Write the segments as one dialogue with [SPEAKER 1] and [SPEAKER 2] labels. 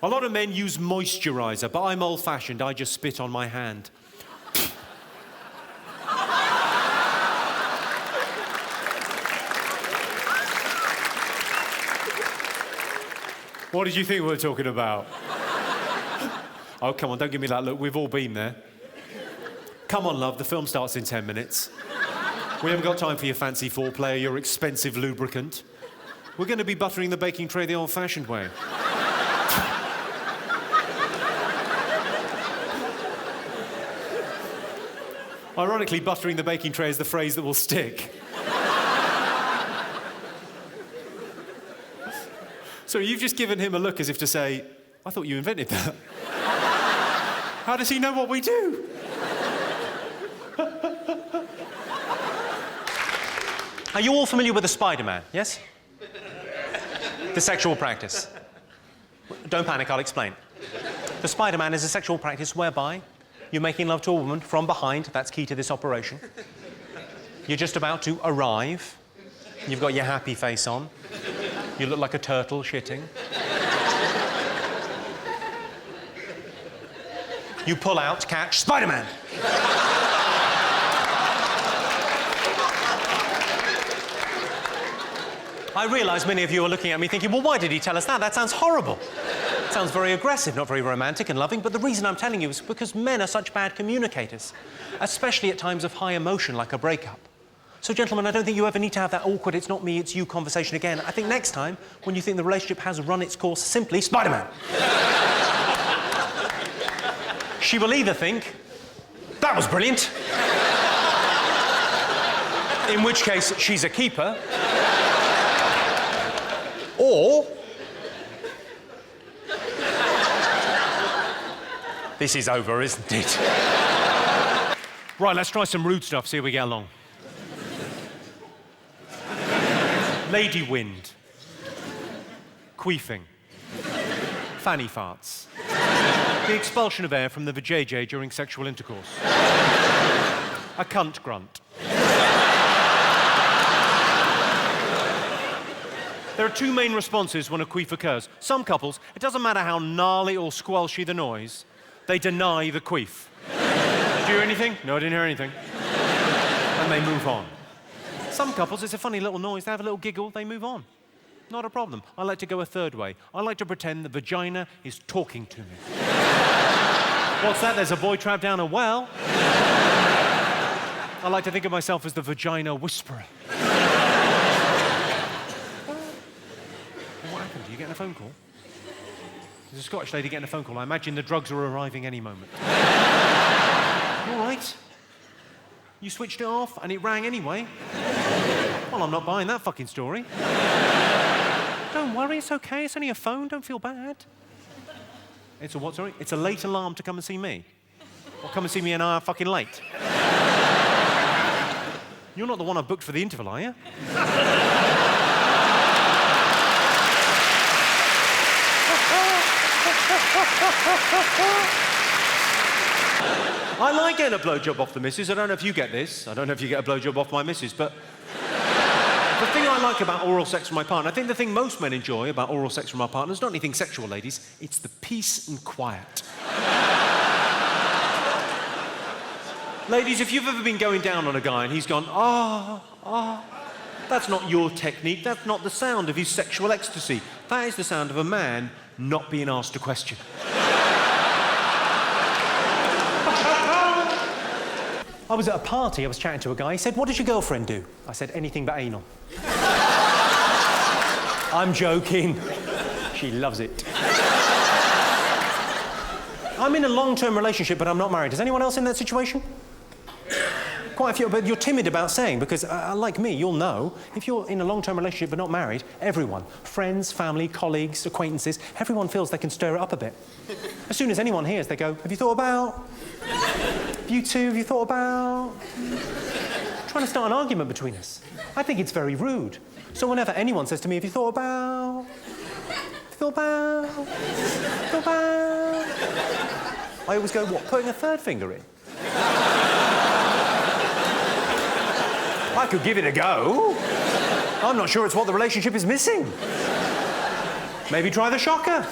[SPEAKER 1] A lot of men use moisturiser, but I'm old-fashioned. I just spit on my hand. What did you think we were talking about? Oh, come on, don't give me that look. We've all been there. Come on, love, the film starts in 10 minutes. We haven't got time for your fancy foreplay or your expensive lubricant. We're going to be buttering the baking tray the old-fashioned way. Ironically, buttering the baking tray is the phrase that will stick. So you've just given him a look as if to say, I thought you invented that. How does he know what we do?
[SPEAKER 2] Are you all familiar with the Spider-Man, yes? The sexual practice. Don't panic, I'll explain. The Spider-Man is a sexual practice whereby you're making love to a woman from behind. That's key to this operation. You're just about to arrive. You've got your happy face on. You look like a turtle shitting. You pull out, catch, Spider-Man! I realise many of you are looking at me thinking, well, why did he tell us that? That sounds horrible. It sounds very aggressive, not very romantic and loving, but the reason I'm telling you is because men are such bad communicators, especially at times of high emotion, like a breakup. So, gentlemen, I don't think you ever need to have that awkward, it's not me, it's you conversation again. I think next time, when you think the relationship has run its course, simply Spider-Man. She will either think, that was brilliant, in which case she's a keeper, or this is over, isn't it?
[SPEAKER 1] Right, let's try some rude stuff, see how we get along. Lady wind. Queefing. Fanny farts. The expulsion of air from the vajayjay during sexual intercourse. A cunt grunt. There are two main responses when a queef occurs. Some couples, it doesn't matter how gnarly or squelchy the noise, they deny the queef. Did you hear anything? No, I didn't hear anything. And they move on. Some couples, it's a funny little noise, they have a little giggle, they move on. Not a problem. I like to go a third way. I like to pretend the vagina is talking to me. What's that? There's a boy trapped down a well. I like to think of myself as the vagina whisperer. What happened? Are you getting a phone call? There's a Scottish lady getting a phone call. I imagine the drugs are arriving any moment. All right. You switched it off and it rang anyway. Well, I'm not buying that fucking story. Don't worry, it's okay. It's only a phone. Don't feel bad. It's a what, sorry? It's a late alarm to come and see me. Or come and see me an hour fucking late. You're not the one I booked for the interval, are you? I like getting a blowjob off the missus. I don't know if you get this. I don't know if you get a blowjob off my missus, but the thing I like about oral sex with my partner, I think the thing most men enjoy about oral sex with my partner is not anything sexual, ladies. It's the peace and quiet. Ladies, if you've ever been going down on a guy and he's gone, that's not your technique. That's not the sound of his sexual ecstasy. That is the sound of a man not being asked a question. I was at a party, I was chatting to a guy, he said, what does your girlfriend do? I said, anything but anal. I'm joking. She loves it. I'm in a long-term relationship, but I'm not married. Is anyone else in that situation? Quite a few, but you're timid about saying, because like me, you'll know, if you're in a long-term relationship but not married, everyone, friends, family, colleagues, acquaintances, everyone feels they can stir it up a bit. As soon as anyone hears, they go, have you thought about? You two, have you thought about? Trying to start an argument between us. I think it's very rude. So whenever anyone says to me, have you thought about? Have you thought about? Have you thought about? I always go, what, putting a third finger in? I could give it a go. I'm not sure it's what the relationship is missing. Maybe try the shocker.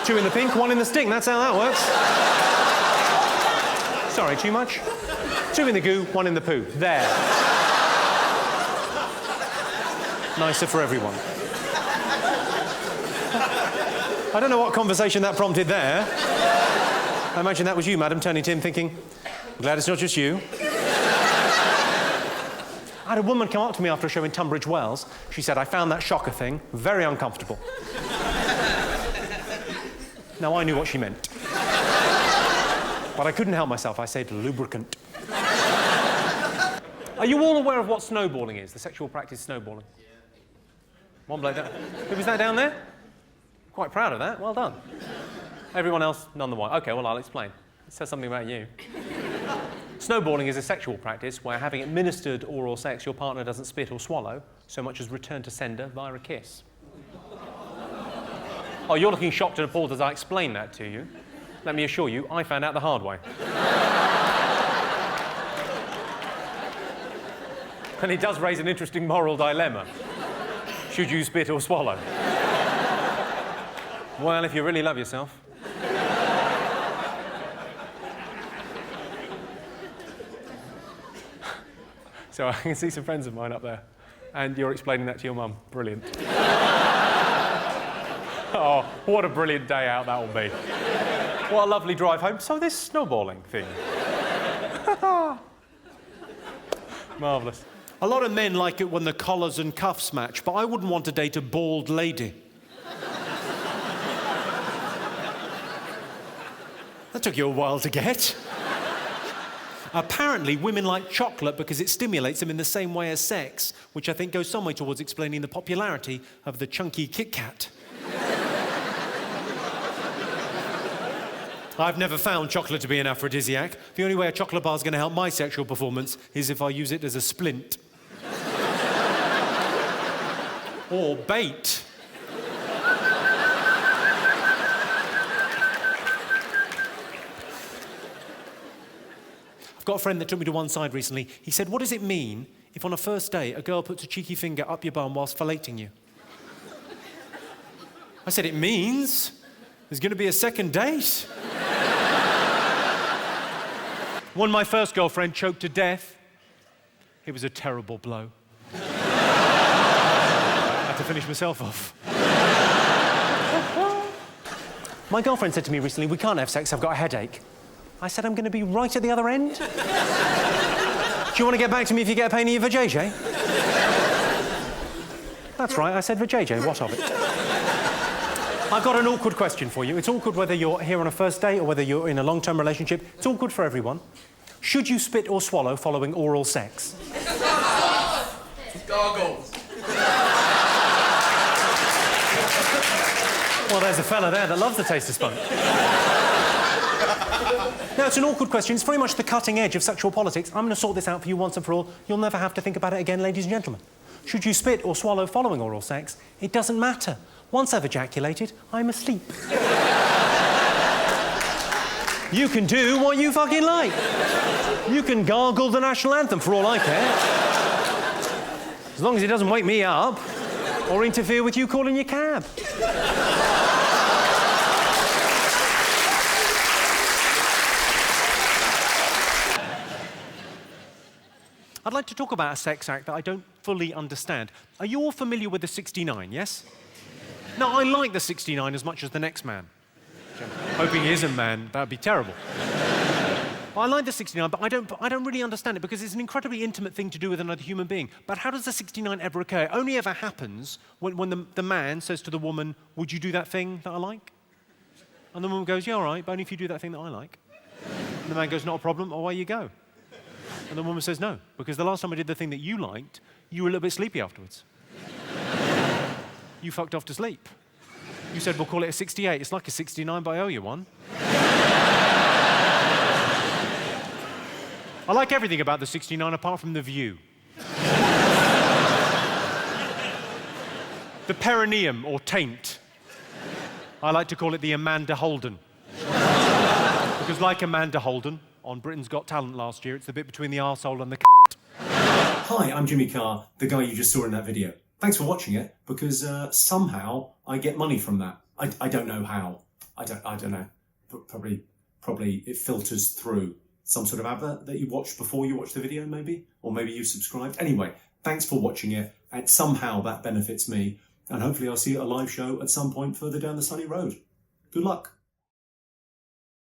[SPEAKER 1] 2 in the pink, 1 in the stink. That's how that works. Sorry, too much? 2 in the goo, 1 in the poo. There. Nicer for everyone. I don't know what conversation that prompted there. I imagine that was you, madam, turning to him thinking, glad it's not just you. I had a woman come up to me after a show in Tunbridge Wells. She said, I found that shocker thing very uncomfortable. Now, I knew what she meant. But I couldn't help myself. I said lubricant. Are you all aware of what snowballing is, the sexual practice snowballing? One bloke down. Who was that down there? Quite proud of that. Well done. Everyone else, none the while. OK, well, I'll explain. It says something about you. Snowballing is a sexual practice where, having administered oral sex, your partner doesn't spit or swallow so much as return to sender via a kiss. Oh, you're looking shocked and appalled as I explain that to you. Let me assure you, I found out the hard way. And it does raise an interesting moral dilemma. Should you spit or swallow? Well, if you really love yourself. So I can see some friends of mine up there, and you're explaining that to your mum. Brilliant. Oh, what a brilliant day out that will be. What a lovely drive home. So this snowballing thing. Marvellous. A lot of men like it when the collars and cuffs match, but I wouldn't want to date a bald lady. That took you a while to get. Apparently, women like chocolate because it stimulates them in the same way as sex, which I think goes some way towards explaining the popularity of the chunky Kit Kat. I've never found chocolate to be an aphrodisiac. The only way a chocolate bar is going to help my sexual performance is if I use it as a splint. Or bait. I've got a friend that took me to one side recently. He said, what does it mean if on a first date a girl puts a cheeky finger up your bum whilst filleting you? I said, it means there's going to be a second date. When my first girlfriend choked to death, it was a terrible blow. I had to finish myself off. My girlfriend said to me recently, we can't have sex, I've got a headache. I said, I'm going to be right at the other end. Do you want to get back to me if you get a pain in your vajayjay? That's right, I said vajayjay, what of it? I've got an awkward question for you. It's awkward whether you're here on a first date or whether you're in a long-term relationship. It's awkward for everyone. Should you spit or swallow following oral sex?
[SPEAKER 3] Gargles.
[SPEAKER 1] Well, there's a fella there that loves the taste of spunk. Now, it's an awkward question. It's very much the cutting edge of sexual politics. I'm going to sort this out for you once and for all. You'll never have to think about it again, ladies and gentlemen. Should you spit or swallow following oral sex? It doesn't matter. Once I've ejaculated, I'm asleep. You can do what you fucking like. You can gargle the national anthem for all I care. As long as it doesn't wake me up or interfere with you calling your cab. I'd like to talk about a sex act that I don't fully understand. Are you all familiar with the 69, yes? No, I like the 69 as much as the next man. Hoping he isn't man, that'd be terrible. I like the 69, but I don't really understand it because it's an incredibly intimate thing to do with another human being. But how does the 69 ever occur? It only ever happens when the man says to the woman, would you do that thing that I like? And the woman goes, yeah, all right, but only if you do that thing that I like. And the man goes, not a problem, away you go. And the woman says, no, because the last time I did the thing that you liked, you were a little bit sleepy afterwards. You fucked off to sleep. You said, we'll call it a 68. It's like a 69, but I owe you one. I like everything about the 69 apart from the view. The perineum, or taint. I like to call it the Amanda Holden. Because like Amanda Holden, on Britain's Got Talent last year, it's the bit between the arsehole and the c***.
[SPEAKER 4] Hi, I'm Jimmy Carr, the guy you just saw in that video.
[SPEAKER 1] thanks for watching it, because somehow I get money from that. I don't know how. I don't know. But probably it filters through some sort of advert that you watched before you watched the video, maybe, or maybe you subscribed. Anyway, thanks for watching it, and somehow that benefits me, and hopefully I'll see you at a live show at some point further down the sunny road. Good luck.